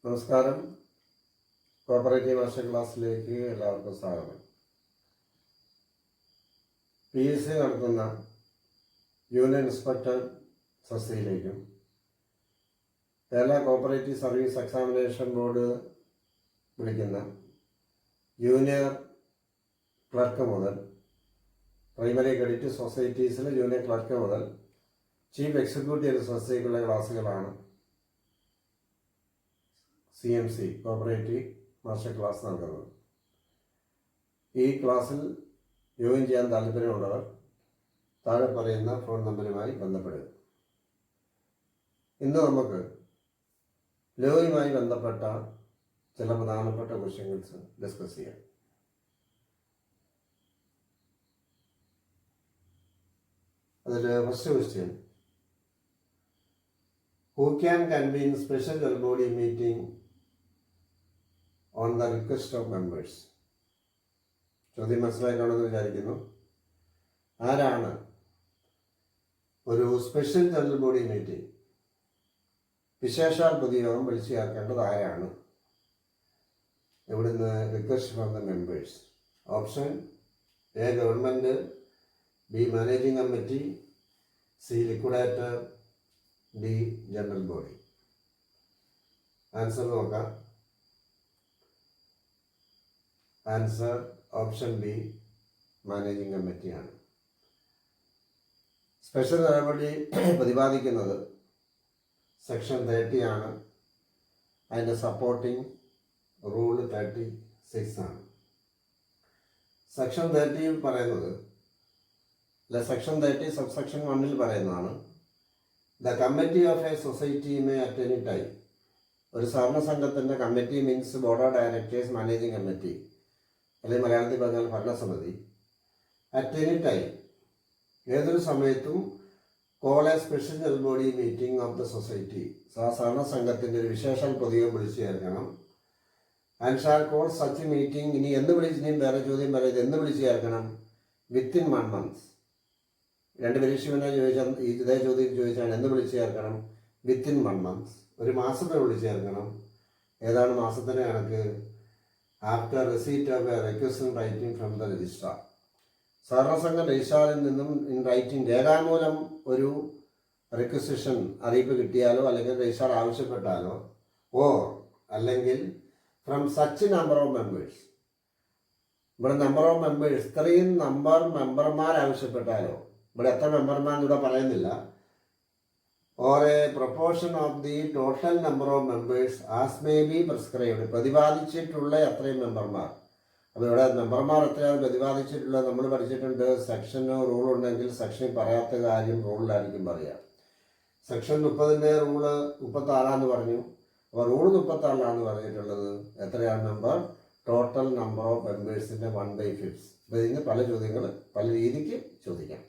നമസ്കാരം. Cooperative master ക്ലാസ്സിലേക്ക് എല്ലാവർക്കും സ്വാഗതം. PSC നടത്തുന്ന യൂണിയൻ ഇൻസ്പെക്ടർ സൊസൈറ്റിയിലേക്കും Kerala cooperative service examination board വിളിക്കുന്ന ജൂനിയർ ക്ലർക്ക് മുതൽ പ്രൈമറി ക്രെഡിറ്റ് സൊസൈറ്റീസിലെ ജൂനിയർ ക്ലർക്ക് മുതൽ ചീഫ് എക്സിക്യൂട്ടീവ് സൊസൈറ്റിക്കുള്ള ക്ലാസ്സുകളാണ് CMC കോപ്പറേറ്റീവ് മാസ്റ്റർ ക്ലാസ് നൽകുന്നത്. ഈ ക്ലാസ്സിൽ ജോയിൻ ചെയ്യാൻ താല്പര്യമുള്ളവർ താഴെ പറയുന്ന ഫോൺ നമ്പറുമായി ബന്ധപ്പെടുക. ഇന്ന് നമുക്ക് ലോയുമായി ബന്ധപ്പെട്ട ചില പ്രധാനപ്പെട്ട ക്വസ്റ്റ്യൻസ് ഡിസ്കസ് ചെയ്യാം. അതിൽ first question, who can convene special general body meeting on the request of members? ചോദ്യം മനസ്സിലാക്കാണെന്ന് വിചാരിക്കുന്നു. ആരാണ് ഒരു സ്പെഷ്യൽ ജനറൽ ബോഡി മീറ്റിംഗ് വിശേഷാൽ പൊതുയോഗം വിളിച്ചു ചേർക്കേണ്ടത് ആരാണ്? ഇവിടുന്ന് request from the members. Option A government, B managing committee, C liquidator, D general body. Answer നോക്കാം. ആൻസർ ഓപ്ഷൻ ബി മാനേജിംഗ് കമ്മിറ്റിയാണ്. സ്പെഷ്യൽ നടപടി പ്രതിപാദിക്കുന്നത് സെക്ഷൻ 30 ആണ്. അതിൻ്റെ സപ്പോർട്ടിംഗ് റൂൾ 36 ആണ്. സെക്ഷൻ 30 പറയുന്നത് അല്ല, സെക്ഷൻ 30 സബ്സെക്ഷൻ 1 പറയുന്നതാണ്, the committee of A society may at any time. ഒരു സഹകരണ സംഘത്തിൻ്റെ committee means board of directors, managing committee, അല്ലെങ്കിൽ മലയാളത്തിൽ പറഞ്ഞാൽ ഭരണസമിതി, അറ്റ് എനി ടൈം ഏതൊരു സമയത്തും call A special general body meeting of the society. സഹകരണ സംഘത്തിൻ്റെ ഒരു വിശേഷാൽ പൊതുയോഗം വിളിച്ചു ചേർക്കണം. And shall call such meeting. ഇനി എന്ന് വിളിച്ചിനെയും വേറെ ചോദ്യം പറയുന്നത് എന്ന് വിളിച്ചു ചേർക്കണം? Within 1 month. രണ്ട് പരീക്ഷകനെ ചോദിച്ചാൽ ഇതേ ചോദ്യം ചോദിച്ചാൽ എന്ന് വിളിച്ചു ചേർക്കണം? Within 1 month. ഒരു മാസത്തെ വിളിച്ചു ചേർക്കണം. ഏതാണ് മാസത്തിൻ്റെ കണക്ക്? After receipt of A request writing from the registrar. സഹകരണ സംഘം രജിസ്ട്രാറിൽ നിന്നും ഇൻ റൈറ്റിംഗ് രേഖാമൂലം ഒരു റിക്വസിഷൻ അറിയിപ്പ് കിട്ടിയാലോ അല്ലെങ്കിൽ രജിസ്ട്രാർ ആവശ്യപ്പെട്ടാലോ, ഓർ അല്ലെങ്കിൽ from such number of members. ഇവിടെ നമ്പർ ഓഫ് മെമ്പേഴ്സ് ഇത്രയും മെമ്പർമാർ ആവശ്യപ്പെട്ടാലോ, ഇവിടെ എത്ര മെമ്പർമാരെന്നിവിടെ പറയുന്നില്ല, or a proportion of the total number of members as may be prescribed. പ്രതിപാദിച്ചിട്ടുള്ള എത്രയും മെമ്പർമാർ. അപ്പോൾ ഇവിടെ മെമ്പർമാർ എത്രയാണ് പ്രതിപാദിച്ചിട്ടുള്ളത് നമ്മൾ പഠിച്ചിട്ടുണ്ട്. സെക്ഷനോ റൂൾ ഉണ്ടെങ്കിൽ സെക്ഷനിൽ പറയാത്ത കാര്യം റൂളിലായിരിക്കും പറയുക. സെക്ഷൻ 30ൻ്റെ റൂള് 36 പറഞ്ഞു. അപ്പോൾ റൂൾ 36 പറഞ്ഞിട്ടുള്ളത് എത്രയാണ് നമ്പർ? ടോട്ടൽ നമ്പർ ഓഫ് മെമ്പേഴ്സിൻ്റെ 1/5. അപ്പോൾ ഇതിന് പല ചോദ്യങ്ങൾ പല രീതിക്ക് ചോദിക്കാം.